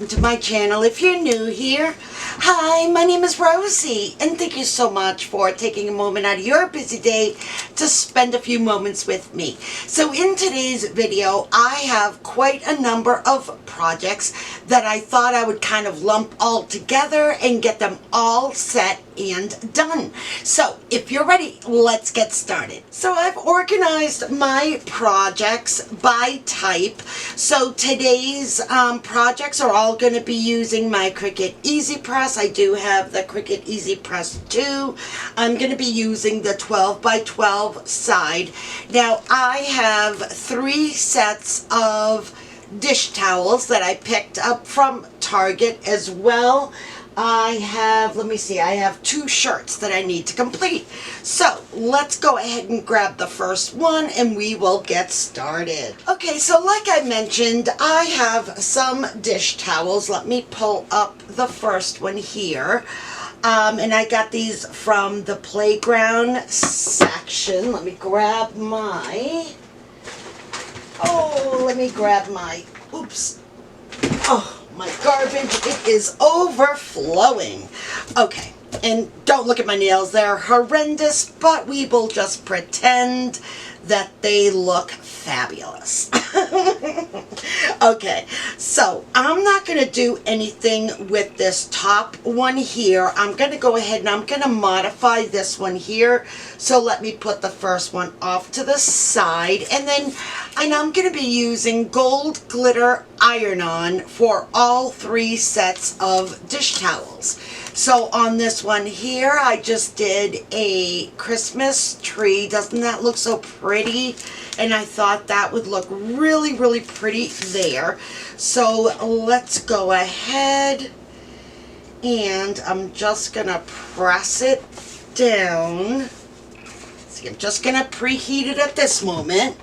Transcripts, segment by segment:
welcome to my channel. If you're new here, hi, my name is Rosie, and thank you so much for taking a moment out of your busy day to spend a few moments with me. So in today's video, I have quite a number of projects that I thought I would kind of lump all together and get them all set and done. So if you're ready, let's get started. So I've organized my projects by type. So today's projects are all going to be using my Cricut Easy Press. I do have the Cricut Easy Press 2. I'm going to be using the 12 by 12 side. Now I have 3 sets of dish towels that I picked up from Target as well. I have, let me see, I have 2 shirts that I need to complete. So let's go ahead and grab the first one and we will get started. Okay, so like I mentioned, I have some dish towels. Let me pull up the first one here. And I got these from the playground section. Let me grab my, oops. Oh. My garbage, it is overflowing. Okay, and don't look at my nails, they're horrendous, but we will just pretend that they look fabulous. Okay, so I'm not going to do anything with this top one here. I'm going to go ahead and I'm going to modify this one here. So let me put the first one off to the side, and I'm going to be using gold glitter iron-on for all 3 sets of dish towels. So on this one here, I just did a Christmas tree. Doesn't that look so pretty? And I thought that would look really, really pretty there. So let's go ahead and I'm just going to press it down. See, I'm just going to preheat it at this moment.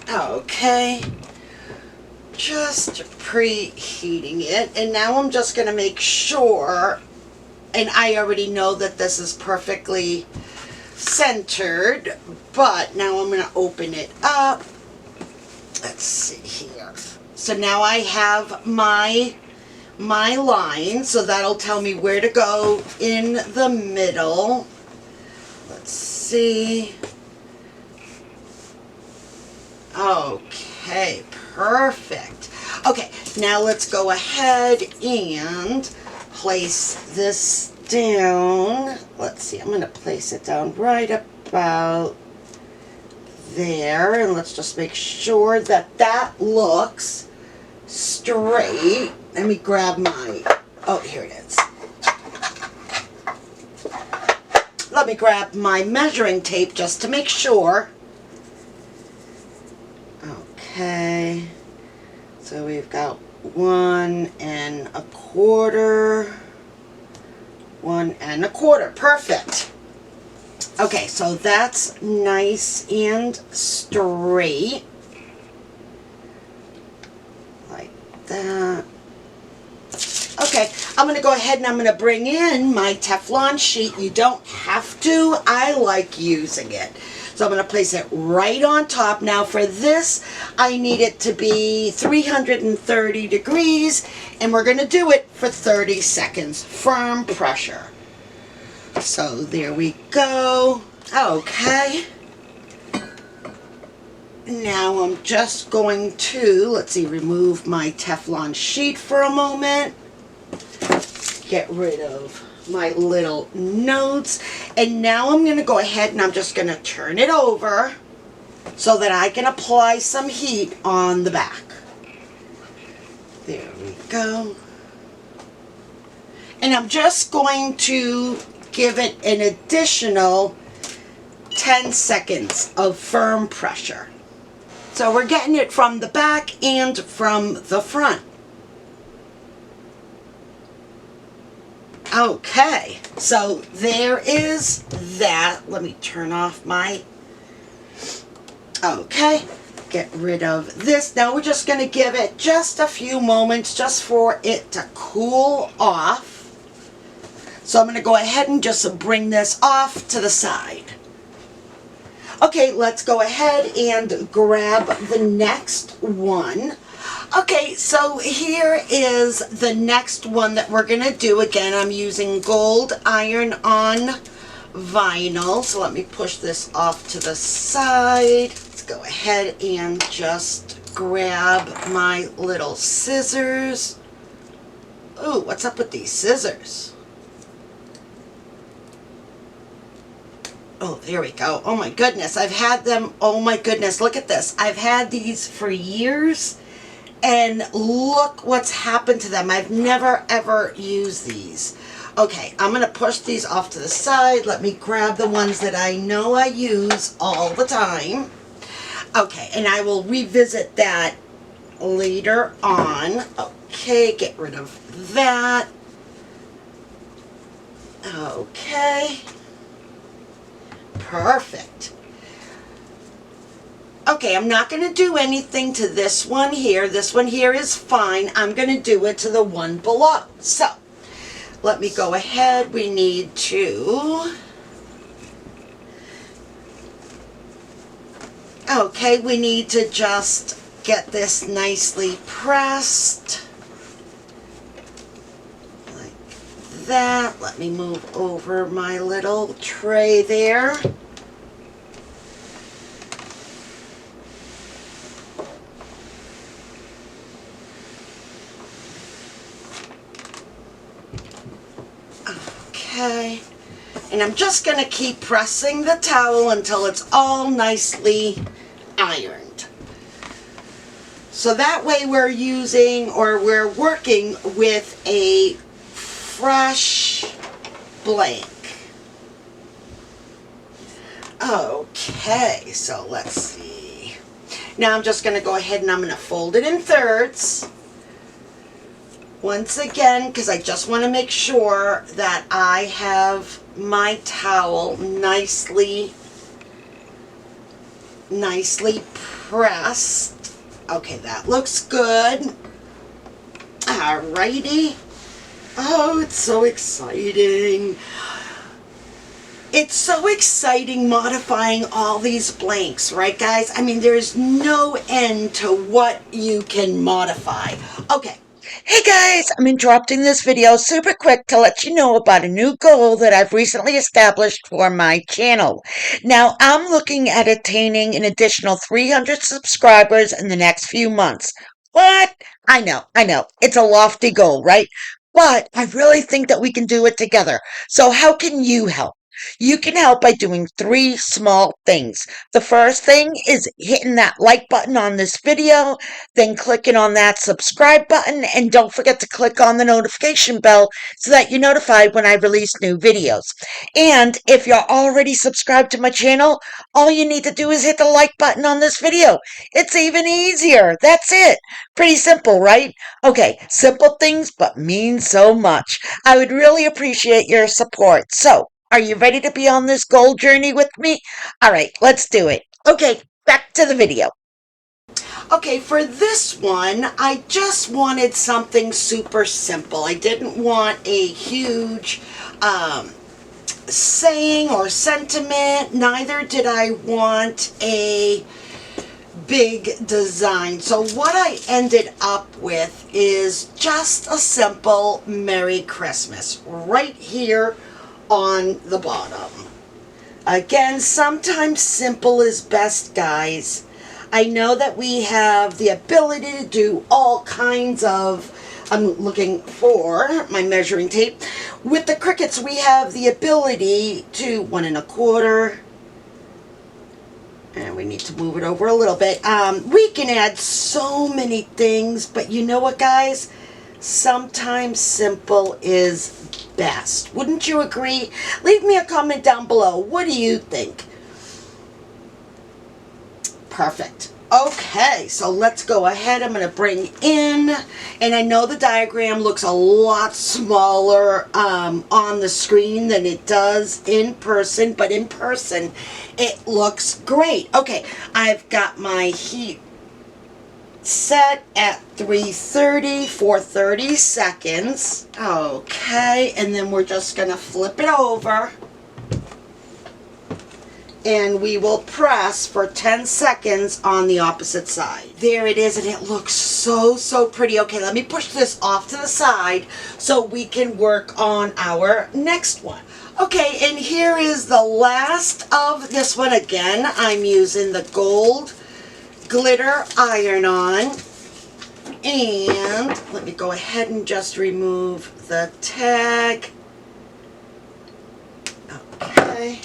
Okay, just preheating it, and now I'm just going to make sure, and I already know that this is perfectly centered, but now I'm going to open it up. Let's see here. So now I have my line, so that'll tell me where to go in the middle. Let's see. Okay, perfect. Okay, now let's go ahead and place this down. Let's see, I'm going to place it down right about there, and let's just make sure that that looks straight. Let me grab my, oh, here it is. Let me grab my measuring tape just to make sure. Okay, so we've got 1 1/4, 1 1/4, perfect. Okay, so that's nice and straight, like that. Okay, I'm going to go ahead and I'm going to bring in my Teflon sheet. You don't have to, I like using it. So I'm going to place it right on top. Now for this, I need it to be 330 degrees, and we're going to do it for 30 seconds, firm pressure. So there we go. Okay. Now I'm just going to, let's see, remove my Teflon sheet for a moment. Get rid of my little notes, and now I'm going to go ahead and I'm just going to turn it over so that I can apply some heat on the back. There we go. And I'm just going to give it an additional 10 seconds of firm pressure. So we're getting it from the back and from the front. Okay, so there is that. Let me turn off my, okay, get rid of this. Now we're just going to give it just a few moments just for it to cool off. So I'm going to go ahead and just bring this off to the side. Okay, let's go ahead and grab the next one. Okay, so here is the next one that we're going to do. Again, I'm using gold iron-on vinyl. So let me push this off to the side. Let's go ahead and just grab my little scissors. Ooh, what's up with these scissors? Oh, there we go. Oh my goodness, I've had them. Oh my goodness, look at this. I've had these for years, and look what's happened to them. I've never ever used these. Okay, I'm going to push these off to the side. Let me grab the ones that I know I use all the time. Okay, and I will revisit that later on. Okay, get rid of that. Okay. Perfect. Okay, I'm not going to do anything to this one here. This one here is fine. I'm going to do it to the one below. So, let me go ahead. We need to... Okay, we need to just get this nicely pressed. Like that. Let me move over my little tray there. Okay, and I'm just going to keep pressing the towel until it's all nicely ironed. So that way we're using, or we're working with a fresh blank. Okay, so let's see. Now I'm just going to go ahead and I'm going to fold it in thirds. Once again, because I just want to make sure that I have my towel nicely pressed. Okay, that looks good. Alrighty. Oh, it's so exciting. It's so exciting modifying all these blanks, right guys? I mean, there's no end to what you can modify. Okay. Hey guys, I'm interrupting this video super quick to let you know about a new goal that I've recently established for my channel. Now, I'm looking at attaining an additional 300 subscribers in the next few months. What? I know. It's a lofty goal, right? But I really think that we can do it together. So how can you help? You can help by doing 3 small things. The first thing is hitting that like button on this video, then clicking on that subscribe button, and don't forget to click on the notification bell so that you're notified when I release new videos. And if you're already subscribed to my channel, all you need to do is hit the like button on this video. It's even easier. That's it. Pretty simple, right? Okay, simple things but mean so much. I would really appreciate your support. So, are you ready to be on this goal journey with me? All right, let's do it. Okay, back to the video. Okay, for this one, I just wanted something super simple. I didn't want a huge saying or sentiment. Neither did I want a big design. So what I ended up with is just a simple Merry Christmas right here on the bottom. Again, sometimes simple is best, guys. I know that we have the ability to do all kinds of, I'm looking for my measuring tape. With the Cricuts, we have the ability to 1 1/4, and we need to move it over a little bit. We can add so many things, but you know what, guys? Sometimes simple is best. Wouldn't you agree? Leave me a comment down below. What do you think? Perfect. Okay, so let's go ahead. I'm going to bring in, and I know the diagram looks a lot smaller on the screen than it does in person, but in person it looks great. Okay, I've got my heat set at 330 for 30 seconds. Okay, and then we're just going to flip it over. and we will press for 10 seconds on the opposite side. There it is, and it looks so, so pretty. Okay, let me push this off to the side so we can work on our next one. Okay, and here is the last of this one. Again, I'm using the gold glitter iron-on. And let me go ahead and just remove the tag. Okay.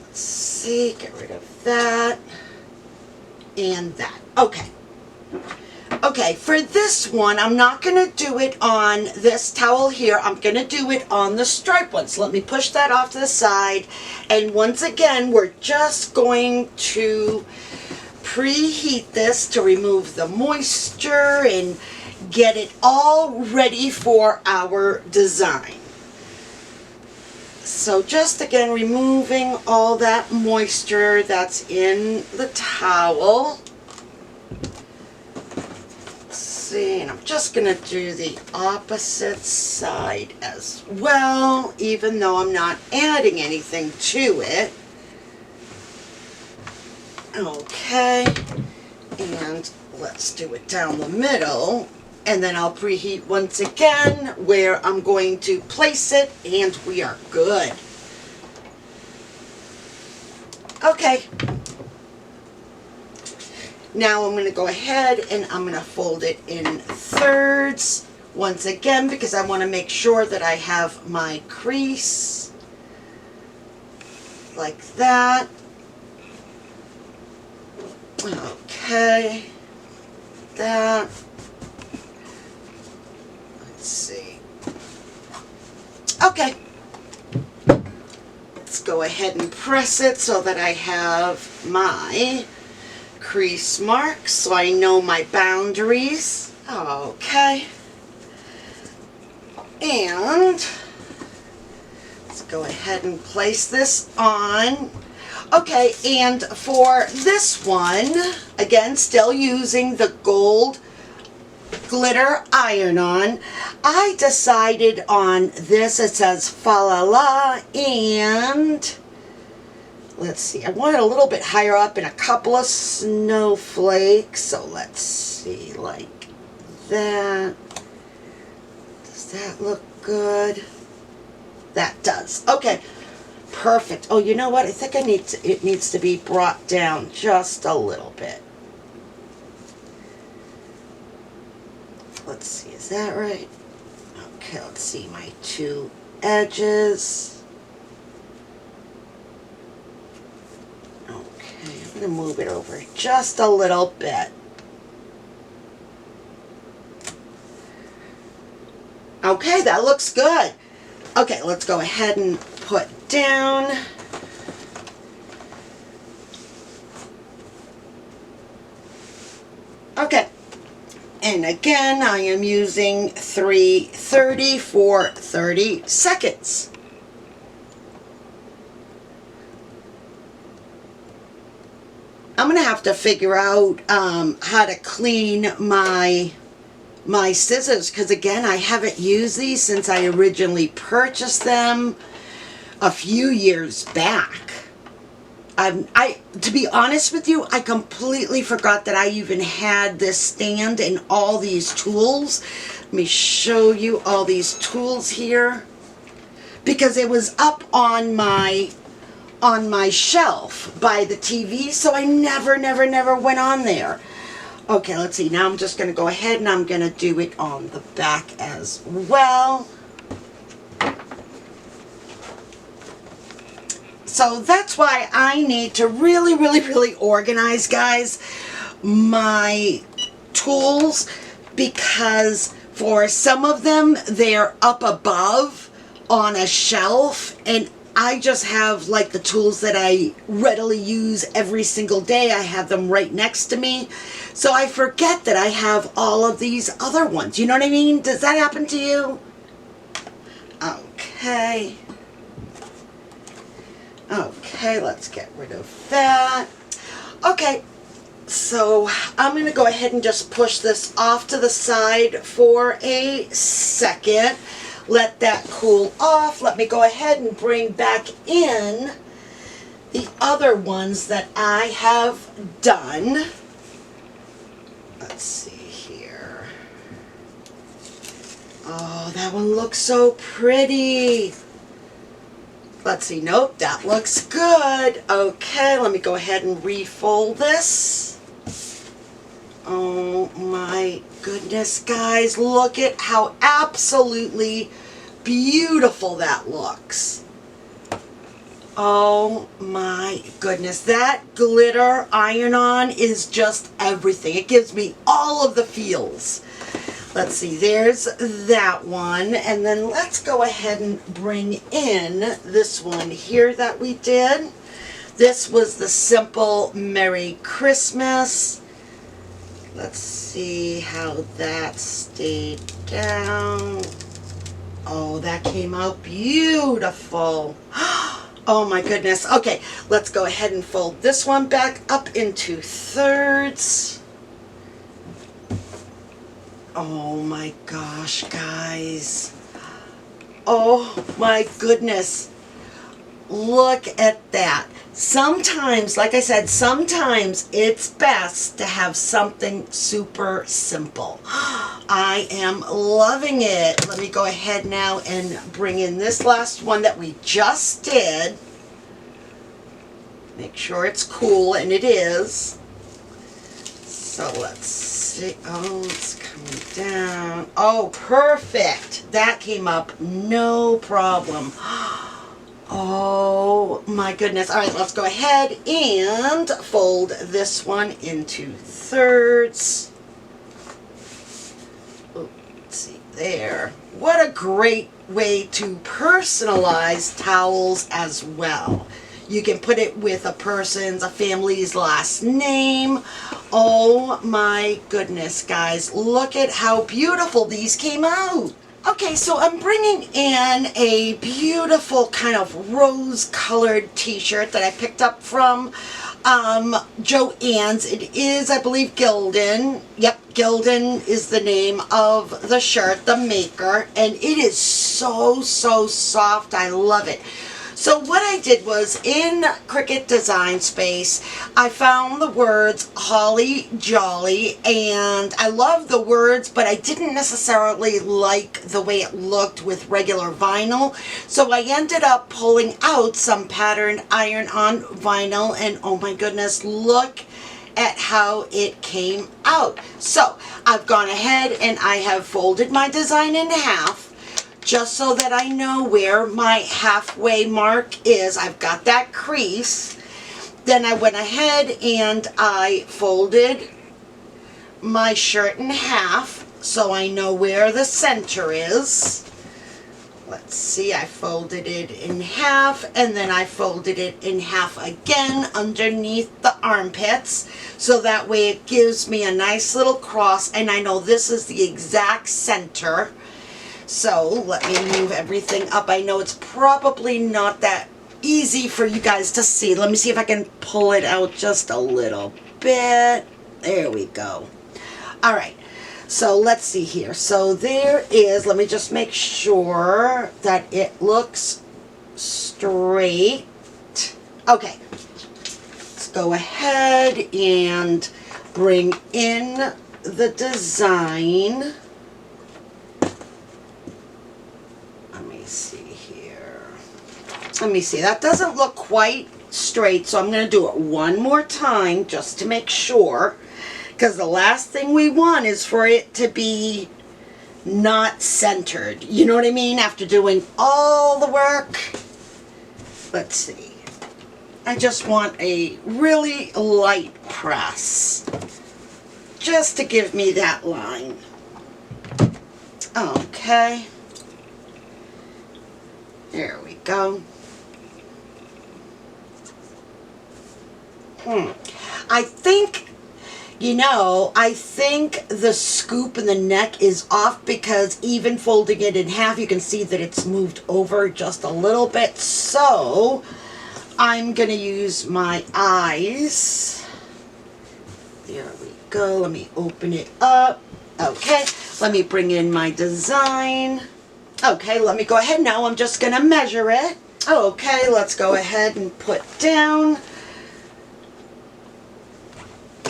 Let's see, get rid of that and that. Okay. Okay, for this one, I'm not going to do it on this towel here. I'm going to do it on the stripe one. So let me push that off to the side. And once again, we're just going to preheat this to remove the moisture and get it all ready for our design. So just again removing all that moisture that's in the towel. Let's see, and I'm just going to do the opposite side as well, even though I'm not adding anything to it. Okay, and let's do it down the middle, and then I'll preheat once again where I'm going to place it, and we are good. Okay, now I'm going to go ahead and I'm going to fold it in thirds once again because I want to make sure that I have my crease like that. Okay, that. Let's see. Okay. Let's go ahead and press it so that I have my crease marks so I know my boundaries. Okay. And let's go ahead and place this on. Okay, and for this one, again, still using the gold glitter iron-on, I decided on this. It says fa la la, and let's see, I want it a little bit higher up and a couple of snowflakes. So let's see, like that. Does that look good? That does. Okay. Perfect. Oh, you know what? I think it needs to be brought down just a little bit. Let's see, is that right? Okay, let's see my two edges. Okay, I'm going to move it over just a little bit. Okay, that looks good. Okay, let's go ahead and put down. Okay, and again I am using 330 for 30 seconds. I'm gonna have to figure out how to clean my scissors, because again I haven't used these since I originally purchased them a few years back. To be honest with you, I completely forgot that I even had this stand and all these tools. Let me show you all these tools here, because it was up on my shelf by the TV, so I never went on there. Okay, let's see. Now I'm just going to go ahead and I'm going to do it on the back as well. So that's why I need to really organize, guys, my tools, because for some of them they're up above on a shelf, and I just have like the tools that I readily use every single day. I have them right next to me, so I forget that I have all of these other ones. You know what I mean? Does that happen to you? Okay. Okay, let's get rid of that. Okay, so I'm going to go ahead and just push this off to the side for a second. let that cool off. Let me go ahead and bring back in the other ones that I have done. Let's see here. Oh, that one looks so pretty. Let's see, nope, that looks good. Okay, let me go ahead and refold this. Oh my goodness, guys, look at how absolutely beautiful that looks. Oh my goodness, that glitter iron-on is just everything. It gives me all of the feels. Let's see, there's that one. And then let's go ahead and bring in this one here that we did. This was the simple Merry Christmas. Let's see how that stayed down. Oh, that came out beautiful. Oh my goodness. Okay, let's go ahead and fold this one back up into thirds. Oh my gosh, guys. Oh my goodness. Look at that. Sometimes, like I said, sometimes it's best to have something super simple. I am loving it. Let me go ahead now and bring in this last one that we just did. Make sure it's cool, and it is. So let's see. Oh, it's coming down. Oh, perfect. That came up no problem. Oh my goodness. All right, let's go ahead and fold this one into thirds. Oh, let's see there. What a great way to personalize towels as well. You can put it with a family's last name. Oh my goodness, guys. Look at how beautiful these came out. Okay, so I'm bringing in a beautiful kind of rose-colored t-shirt that I picked up from Joann's. It is, I believe, Gildan. Yep, Gildan is the name of the shirt, the maker, and it is so, so soft. I love it. So what I did was, in Cricut Design Space, I found the words Holly Jolly, and I love the words, but I didn't necessarily like the way it looked with regular vinyl. So I ended up pulling out some patterned iron-on vinyl, and oh my goodness, look at how it came out. So I've gone ahead and I have folded my design in half, just so that I know where my halfway mark is. I've got that crease. Then I went ahead and I folded my shirt in half so I know where the center is. Let's see, I folded it in half, and then I folded it in half again underneath the armpits, so that way it gives me a nice little cross, and I know this is the exact center. So let me move everything up. I know it's probably not that easy for you guys to see. Let me see if I can pull it out just a little bit. There we go. All right. So let's see here. So there is, let me just make sure that it looks straight. Okay. Let's go ahead and bring in the design. See here. Let me see. That doesn't look quite straight, so I'm going to do it one more time just to make sure, because the last thing we want is for it to be not centered. You know what I mean? After doing all the work. Let's see. I just want a really light press just to give me that line. Okay. There we go. I think, I think the scoop in the neck is off, because even folding it in half, you can see that it's moved over just a little bit. So I'm going to use my eyes. There we go. Let me open it up. Okay. Let me bring in my design. Okay, let me go ahead now. I'm just going to measure it. Okay, let's go ahead and put down.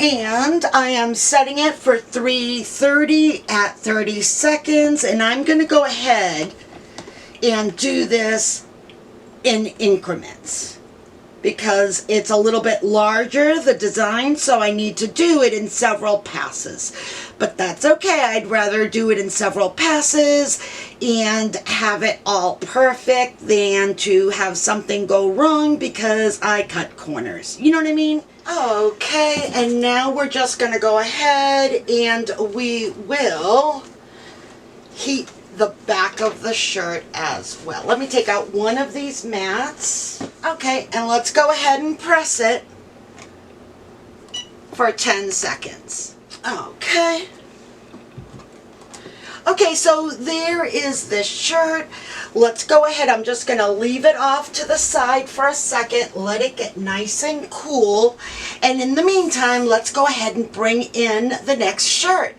And I am setting it for 3:30 at 30 seconds. And I'm going to go ahead and do this in increments, because it's a little bit larger, the design, so I need to do it in several passes. But that's okay. I'd rather do it in several passes and have it all perfect than to have something go wrong because I cut corners. You know what I mean? Okay, and now we're just going to go ahead and we will heat the back of the shirt as well. Let me take out one of these mats. Okay, and let's go ahead and press it for 10 seconds. Okay. Okay, so there is this shirt. Let's go ahead. I'm just going to leave it off to the side for a second. Let it get nice and cool. And in the meantime, let's go ahead and bring in the next shirt.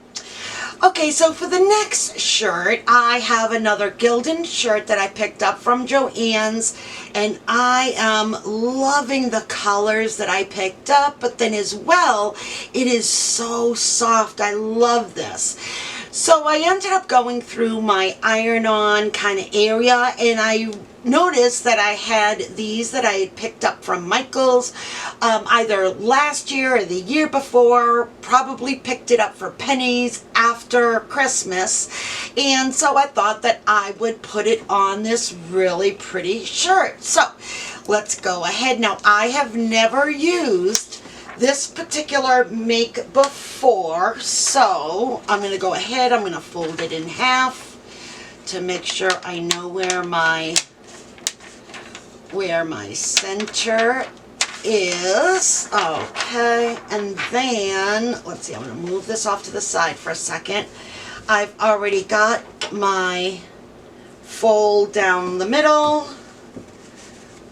Okay, so for the next shirt, I have another Gildan shirt that I picked up from Joann's, and I am loving the colors that I picked up, but then as well, it is so soft. I love this. So I ended up going through my iron-on kind of area, and I noticed that I had these that I had picked up from Michael's either last year or the year before. Probably picked it up for pennies after Christmas, and so I thought that I would put it on this really pretty shirt. So let's go ahead. Now, I have never used this particular make before, so I'm going to go ahead, I'm going to fold it in half to make sure I know where my center is. Okay, and then let's see, I'm going to move this off to the side for a second. I've already got my fold down the middle.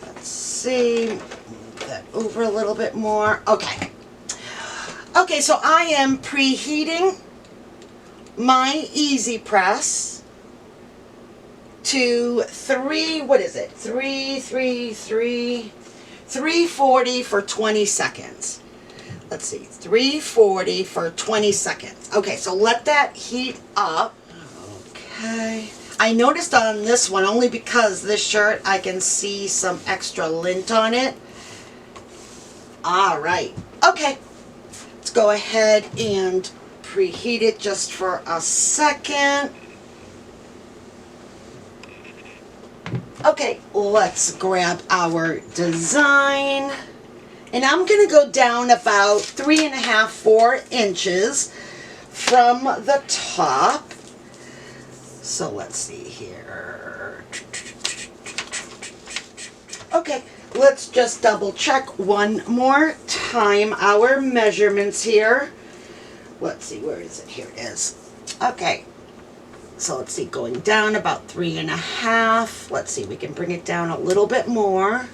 Let's see, that over a little bit more. Okay. Okay, so I am preheating my Easy Press to 340 for 20 seconds. Let's see, 340 for 20 seconds. Okay, so let that heat up. Okay. I noticed on this one, only because this shirt, I can see some extra lint on it. All right. Okay. Let's go ahead and preheat it just for a second. Okay, let's grab our design. And I'm going to go down about 3.5, 4 inches from the top. So let's see here. Okay, let's just double check one more time our measurements here. Let's see, where is it? Here it is. Okay, so let's see, going down about 3.5. Let's see, we can bring it down a little bit more.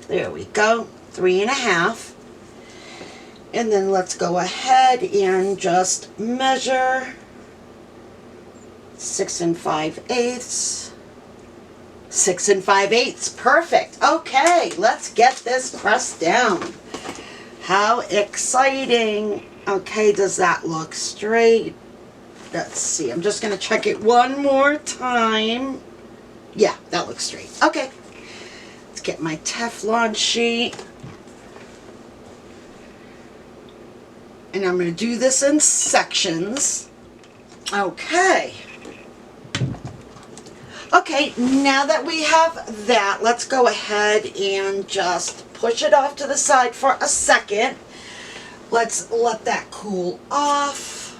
There we go, 3.5. And then let's go ahead and just measure 6 5/8. 6 5/8, perfect. Okay, let's get this pressed down. How exciting. Okay, does that look straight? Let's see, I'm just going to check it one more time. Yeah, that looks straight. Okay, let's get my Teflon sheet. And I'm going to do this in sections. Okay. Okay, now that we have that, let's go ahead and just push it off to the side for a second. Let's let that cool off.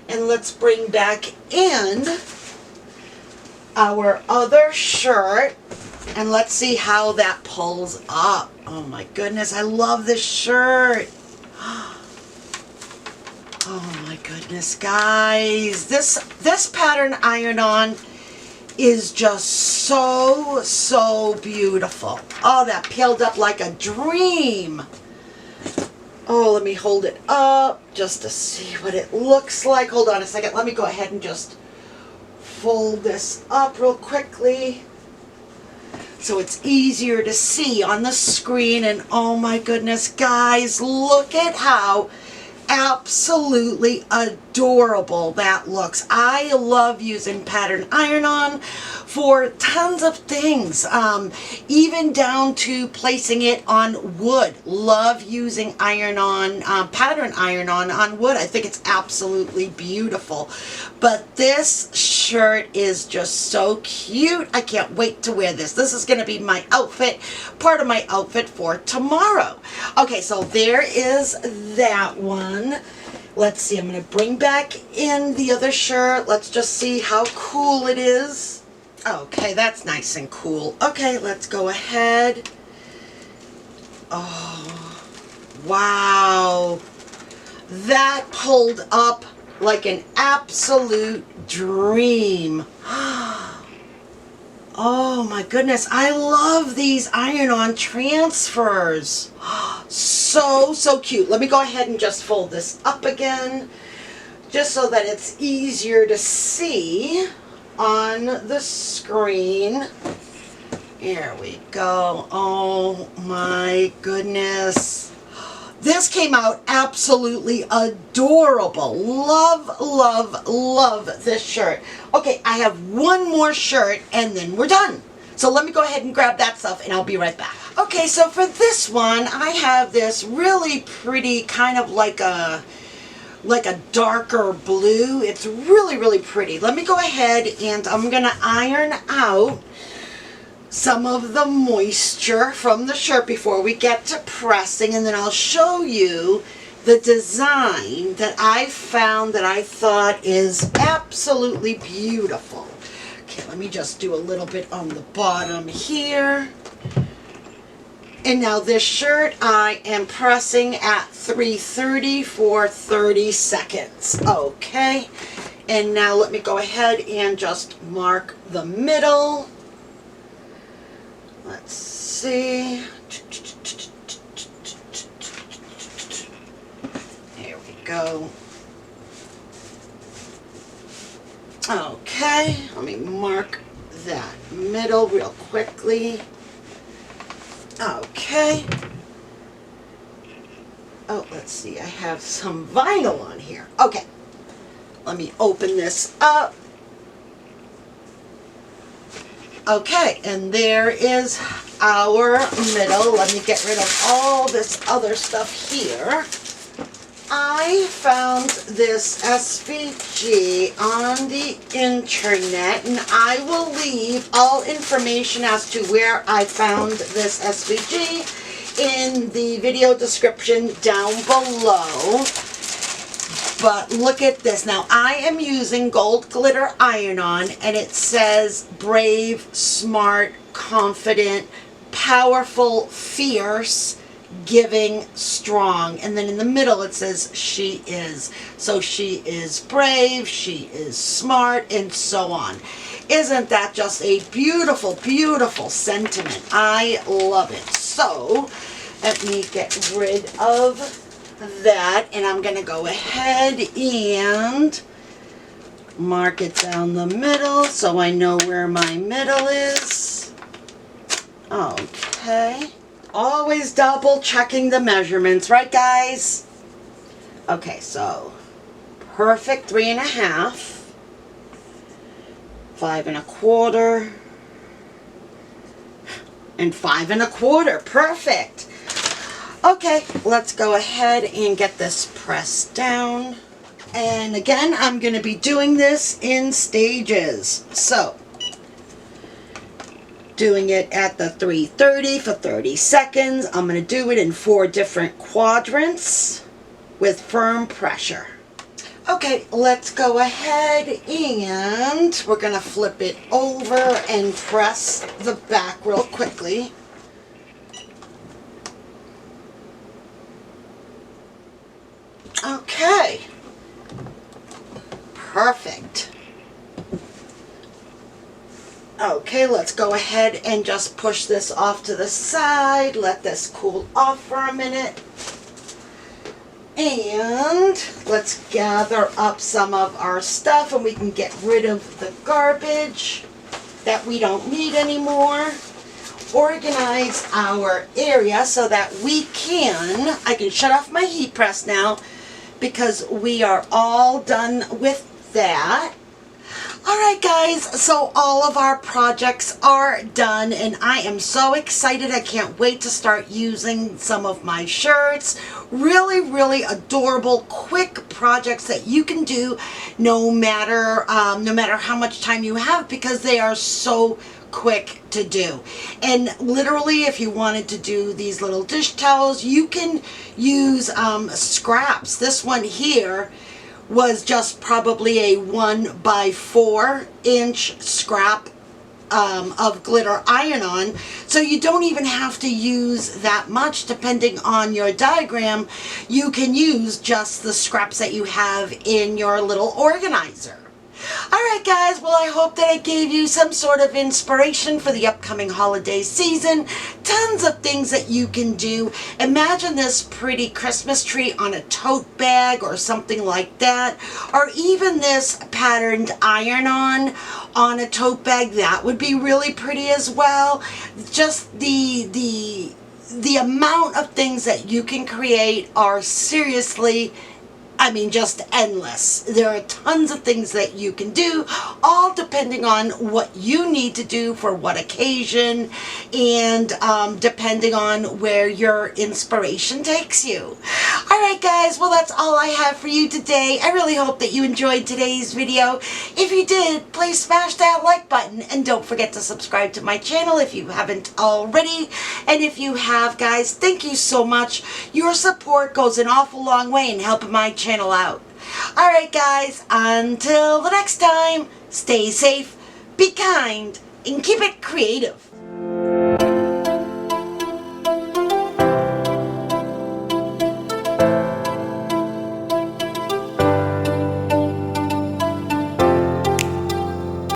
And let's bring back in our other shirt. And let's see how that pulls up. Oh my goodness, I love this shirt. Oh my goodness, guys. This pattern iron-on is just so beautiful. Oh, that peeled up like a dream. Oh, let me hold it up just to see what it looks like. Hold on a second. Let me go ahead and just fold this up real quickly so it's easier to see on the screen. And oh my goodness, guys, look at how absolutely adorable that looks. I love using pattern iron-on for tons of things, even down to placing it on wood. Love using iron-on, pattern iron-on on wood. I think it's absolutely beautiful. But this shirt is just so cute. I can't wait to wear this. This is going to be my outfit, part of my outfit for tomorrow. Okay, so there is that one. Let's see, I'm going to bring back in the other shirt. Let's just see how cool it is. Okay, that's nice and cool. Okay, let's go ahead. Oh, wow. That pulled up like an absolute dream. Oh my goodness, I love these iron-on transfers. So cute. Let me go ahead and just fold this up again, just so that it's easier to see on the screen. Here we go. Oh my goodness. This came out absolutely adorable. Love, love, love this shirt. Okay, I have one more shirt and then we're done. So let me go ahead and grab that stuff and I'll be right back. Okay, so for this one, I have this really pretty kind of like a darker blue. It's really, really pretty. Let me go ahead and I'm going to iron out some of the moisture from the shirt before we get to pressing, and then I'll show you the design that I found that I thought is absolutely beautiful. Okay, let me just do a little bit on the bottom here. And now this shirt I am pressing at 330 for 30 seconds. Okay, and now let me go ahead and just mark the middle. Let's see. Here we go. Okay, let me mark that middle real quickly. Okay. Oh, let's see. I have some vinyl on here. Okay. Let me open this up. Okay, and there is our middle. Let me get rid of all this other stuff here. I found this SVG on the internet, and I will leave all information as to where I found this SVG in the video description down below. But look at this. Now, I am using gold glitter iron-on, and it says brave, smart, confident, powerful, fierce, giving, strong. And then in the middle it says she is. So she is brave, she is smart, and so on. Isn't that just a beautiful, beautiful sentiment? I love it. So let me get rid of that, and I'm going to go ahead and mark it down the middle so I know where my middle is. Okay. Always double checking the measurements, right guys? Okay, so perfect 3.5, 5 1/4, and 5 1/4. Perfect. Okay, let's go ahead and get this pressed down. And again, I'm going to be doing this in stages. So, doing it at the 330 for 30 seconds. I'm going to do it in 4 different quadrants with firm pressure. Okay, let's go ahead and we're going to flip it over and press the back real quickly. Okay, perfect. Okay, let's go ahead and just push this off to the side. Let this cool off for a minute. And let's gather up some of our stuff and we can get rid of the garbage that we don't need anymore. Organize our area so that I can shut off my heat press now because we are all done with that. Alright guys, so all of our projects are done and I am so excited. I can't wait to start using some of my shirts. Really adorable, quick projects that you can do no matter how much time you have, because they are so quick to do. And literally, if you wanted to do these little dish towels, you can use scraps. This one here was just probably a 1x4-inch scrap of glitter iron-on, so you don't even have to use that much. Depending on your diagram, you can use just the scraps that you have in your little organizer. Alright guys, well I hope that I gave you some sort of inspiration for the upcoming holiday season. Tons of things that you can do. Imagine this pretty Christmas tree on a tote bag or something like that. Or even this patterned iron-on a tote bag. That would be really pretty as well. Just the amount of things that you can create are seriously, just endless. There are tons of things that you can do, all depending on what you need to do for what occasion, and depending on where your inspiration takes you. Alright guys, well that's all I have for you today. I really hope that you enjoyed today's video. If you did, please smash that like button, and don't forget to subscribe to my channel if you haven't already. And if you have, guys, thank you so much. Your support goes an awful long way in helping my channel out. Alright guys, until the next time, stay safe, be kind, and keep it creative.